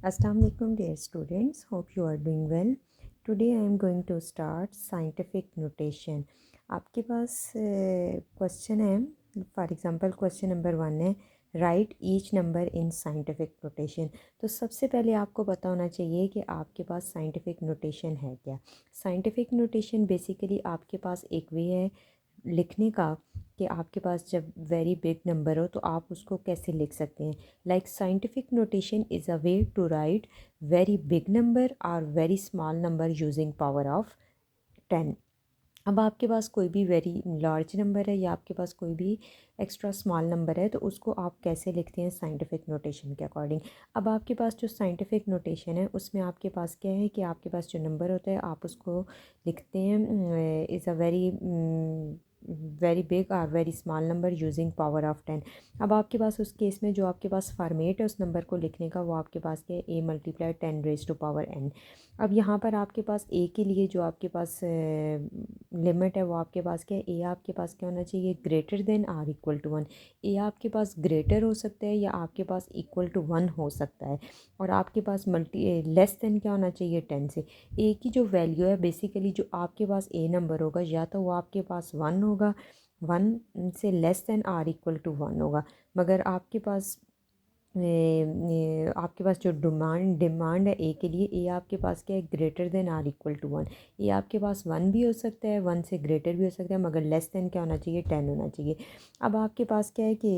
Assalamu alaikum dear students, hope you are doing well. Today I am going to start scientific notation. आपके पास question है, for example question number 1 है right each number in scientific notation. तो सबसे पहले आपको पता होना चाहिए कि आपके पास साइंटिफिक नोटेशन है क्या। साइंटिफिक नोटेशन बेसिकली आपके पास एक वे है लिखने का कि आपके पास जब वेरी बिग नंबर हो तो आप उसको कैसे लिख सकते हैं। Like scientific notation is a way to write very big number और very small number using power of 10। अब आपके पास कोई भी वेरी लार्ज नंबर है या आपके पास कोई भी एक्स्ट्रा स्मॉल नंबर है तो उसको आप कैसे लिखते हैं साइंटिफिक नोटेशन के अकॉर्डिंग। अब आपके पास जो साइंटिफिक नोटेशन है उसमें आपके पास क्या है कि आपके पास जो नंबर होता है आप उसको लिखते हैं इज़ अ वेरी बिग और very small number using power of 10। अब आपके पास उस केस में जो आपके पास फॉर्मेट है उस नंबर को लिखने का वो आपके पास क्या है a multiply 10 raise to power n। अब यहाँ पर आपके पास a के लिए जो आपके पास लिमिट है वो आपके पास क्या है, ए आपके पास क्या होना चाहिए greater than or equal to 1। A आपके पास ग्रेटर हो सकता है या आपके पास इक्वल टू 1 हो सकता है और आपके पास लेस देन क्या होना चाहिए 10 से। ए की जो वैल्यू है बेसिकली जो आपके पास ए नंबर होगा या तो वो आपके पास 1 होगा, 1 से less than or equal to 1 होगा। मगर आपके पास आपके पास जो डिमांड है ए के लिए, ए आपके पास क्या है greater than or equal to 1। A आपके पास 1 भी हो सकता है, 1 से ग्रेटर भी हो सकता है मगर लेस देन क्या होना चाहिए 10 होना चाहिए। अब आपके पास क्या है कि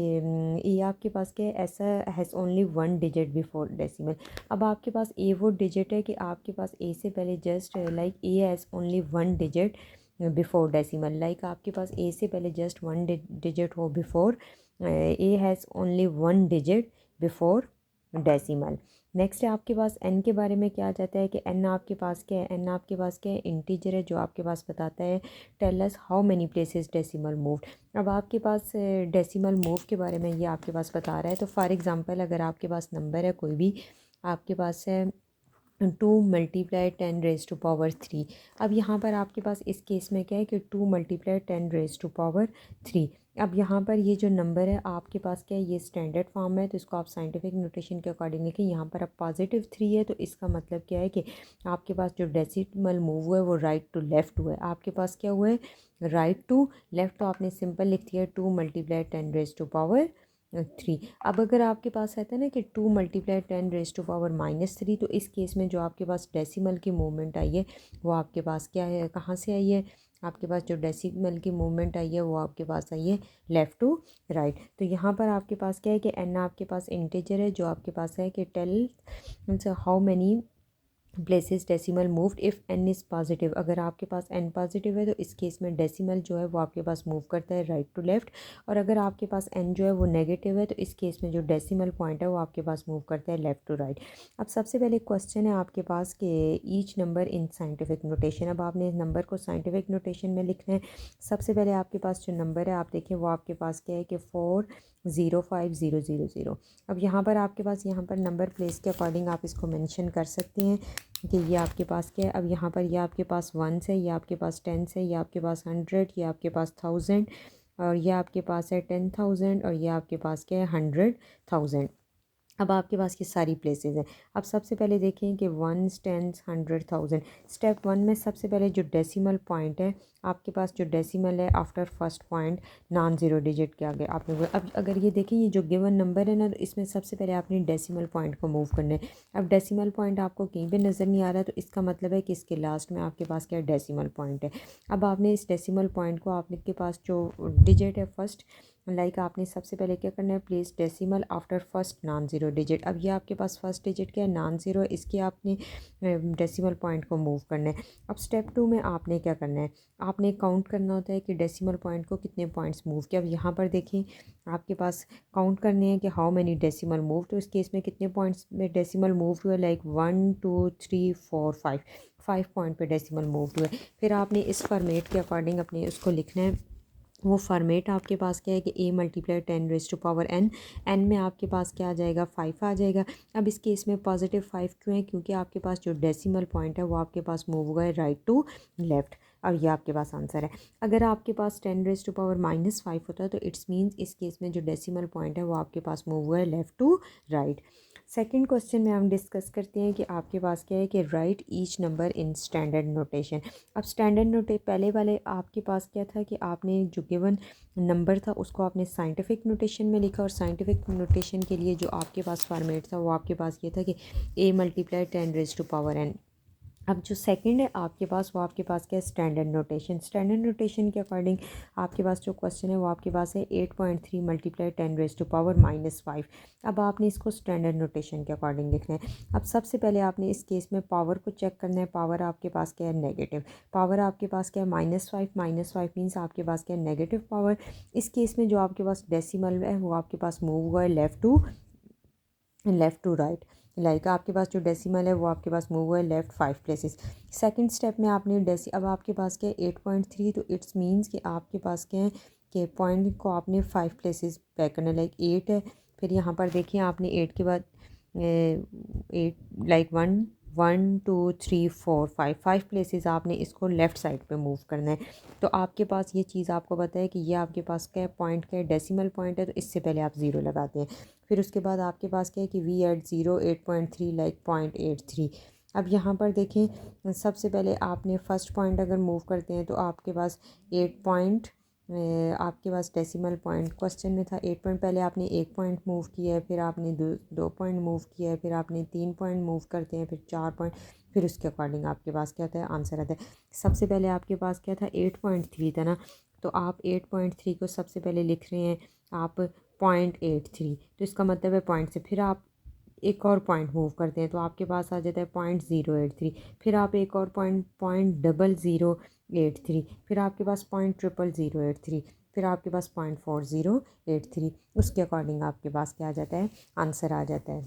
ए आपके पास क्या है ऐसा has only 1 digit before decimal. अब आपके पास ए वो डिजिट है कि आपके पास ए से पहले just like A has only 1 digit before decimal. Like आपके पास ए से पहले जस्ट 1 डिजिट हो before, A has only 1 digit before decimal. Next है आपके पास एन के बारे में क्या आ जाता है कि एन आपके पास क्या है, एन आपके पास क्या है इंटीजर है जो आपके पास बताता है tell us how many places decimal moved. अब आपके पास डेसिमल मूव के बारे में ये आपके पास बता रहा है। तो फॉर एग्जांपल अगर आपके पास नंबर है कोई भी, आपके पास है 2 मल्टीप्लाई 10 रेज टू पावर 3। अब यहाँ पर आपके पास इस केस में क्या है कि 2 मल्टीप्लाई 10 रेज टू पावर 3। अब यहाँ पर ये जो नंबर है आपके पास क्या है ये स्टैंडर्ड फॉर्म है तो इसको आप साइंटिफिक नोटेशन के अकॉर्डिंग लिखें। यहाँ पर अब पॉजिटिव 3 है तो इसका मतलब क्या है कि आपके पास जो डेसिमल मूव हुआ है वो राइट टू लेफ़्ट हुआ है। आपके पास क्या हुआ है राइट टू लेफ़्ट, तो आपने सिंपल लिख दिया 2 मल्टीप्लाई 10 रेज टू पावर 3। अब अगर आपके पास रहता है ना कि 2 मल्टीप्लाई 10 रेज टू पावर -3 तो इस केस में जो आपके पास डेसिमल की मूवमेंट आई है वो आपके पास क्या है कहाँ से आई है, आपके पास जो डेसिमल की मूवमेंट आई है वो आपके पास आई है लेफ़्ट टू राइट। तो यहाँ पर आपके पास क्या है कि एन आपके पास इंटीजर है जो आपके पास है कि tell how many places decimal moved if n is positive. अगर आपके पास एन पॉजिटिव है तो इस केस में डेसिमल जो है वो आपके पास मूव करता है राइट टू लेफ़्ट, और अगर आपके पास एन जो है वो नेगेटिव है तो इस केस में जो डेसिमल पॉइंट है वो आपके पास मूव करता है लेफ़्ट टू राइट। अब सबसे पहले क्वेश्चन है आपके पास कि each number in scientific notation. अब आपने इस नंबर को साइंटिफिक नोटेशन में लिखना है। सबसे पहले आपके पास जो नंबर है आप देखिए वो आपके पास क्या है कि 405000। अब यहाँ पर आपके पास यहाँ पर नंबर प्लेस के अकॉर्डिंग आप इसको मेंशन कर सकते हैं कि ये आपके पास क्या है। अब यहाँ पर ये आपके पास 1 है, ये आपके पास 10 है, ये आपके पास 100, ये आपके पास 1000 और ये आपके पास है 10,000 और ये आपके पास क्या है 100,000। अब आपके पास ये सारी प्लेसेस हैं। अब सबसे पहले देखें कि 1 10 100,000। स्टेप 1 में सबसे पहले जो डेसिमल पॉइंट है आपके पास जो डेसिमल है after first point non zero digit के आगे आपने अब अगर ये देखें ये जो गिवन नंबर है ना तो इसमें सबसे पहले आपने डेसिमल पॉइंट को मूव करना है। अब डेसिमल पॉइंट आपको कहीं भी नज़र नहीं आ रहा तो इसका मतलब है कि इसके लास्ट में आपके पास क्या डेसिमल पॉइंट है। अब आपने इस डेसिमल पॉइंट को आपने के पास जो डिजिट है फर्स्ट लाइक आपने सबसे पहले क्या करना है place decimal after first non zero digit. अब ये आपके पास फर्स्ट डिजिट क्या है नॉन ज़ीरो, इसके आपने डेसिमल पॉइंट को मूव करना है। अब स्टेप 2 में आपने क्या करना है आपने काउंट करना होता है कि डेसिमल पॉइंट को कितने पॉइंट्स मूव किया। अब यहाँ पर देखें आपके पास काउंट करने हैं कि हाउ मैनी डेसिमल मूव, तो इस केस में कितने पॉइंट्स में डेसिमल मूव हुए लाइक 1 2 3 4 5 पॉइंट पे डेसिमल मूव हुए। फिर आपने इस फॉर्मेट के अकॉर्डिंग अपने उसको लिखना है। वो फॉर्मेट आपके पास क्या है कि a multiply 10 raise to power n, n में आपके पास क्या आ जाएगा 5 आ जाएगा। अब इस केस में पॉजिटिव 5 क्यों है क्योंकि आपके पास जो डेसिमल पॉइंट है वो आपके पास मूव हुआ है राइट टू लेफ़्ट और ये आपके पास आंसर है। अगर आपके पास 10 रेज टू पावर -5 होता है तो इट्स मीन्स इस केस में जो डेसिमल पॉइंट है वो आपके पास मूव हुआ है left to right. Second question में हम डिस्कस करते हैं कि आपके पास क्या है कि right each number in standard notation. अब स्टैंडर्ड नोटे पहले वाले आपके पास क्या था कि आपने जो गिवन नंबर था उसको आपने साइंटिफिक नोटेशन में लिखा, और साइंटिफिक नोटेशन के लिए जो आपके पास फॉर्मेट था वो आपके पास ये था कि a मल्टीप्लाई 10⁻⁴n। अब जो सेकंड है आपके पास वो आपके पास क्या है स्टैंडर्ड नोटेशन। स्टैंडर्ड नोटेशन के अकॉर्डिंग आपके पास जो क्वेश्चन है वो आपके पास है 8.3 मल्टीप्लाई 10⁻⁻⁵। अब आपने इसको स्टैंडर्ड नोटेशन के अकॉर्डिंग लिखना है। अब सबसे पहले आपने इस केस में पावर को चेक करना है। पावर आपके पास क्या है नेगेटिव, पावर आपके पास क्या है -5, -5 मीन्स आपके पास क्या है नेगेटिव पावर। इस केस में जो आपके पास डेसिमल है वो आपके पास मूव हुआ है लेफ़्ट टू राइट। लाइक आपके पास जो डेसिमल है वो आपके पास मूव हुआ है लेफ़्ट 5 प्लेसेस। सेकंड स्टेप में आपने अब आपके पास क्या है 8.3, तो इट्स मीन्स कि आपके पास क्या है कि पॉइंट को आपने 5 प्लेसेस बैक करना है। लाइक 8 है, फिर यहाँ पर देखिए आपने 8 के बाद 8 लाइक 1 2 3 4 5 प्लेसेस आपने इसको लेफ़्ट साइड पे मूव करना है। तो आपके पास ये चीज़ आपको पता है कि ये आपके पास क्या है पॉइंट क्या है डेसिमल पॉइंट है, तो इससे पहले आप ज़ीरो लगाते हैं। फिर उसके बाद आपके पास क्या है कि वी एट ज़ीरो 8.3 लाइक 0.83। अब यहाँ पर देखें सबसे पहले आपने फ़र्स्ट पॉइंट अगर मूव करते हैं तो आपके पास 8 पॉइंट आपके पास डेसिमल पॉइंट क्वेश्चन में था 8 पॉइंट। पहले आपने 1 पॉइंट मूव किया है, फिर आपने 2 पॉइंट मूव किया है, फिर आपने 3 पॉइंट मूव करते हैं, फिर 4 पॉइंट, फिर उसके अकॉर्डिंग आपके पास क्या होता है आंसर आता है। सबसे पहले आपके पास क्या था 8.3 था ना, तो आप 8.3 को सबसे पहले लिख रहे हैं आप 0.83, तो इसका मतलब है पॉइंट से फिर आप एक और पॉइंट मूव करते हैं तो आपके पास आ जाता है 0.083। फिर आप एक और पॉइंट 0.0083, फिर आपके पास 0.00083, फिर आपके पास 0.4083। उसके अकॉर्डिंग आपके पास क्या आ जाता है आंसर आ जाता है।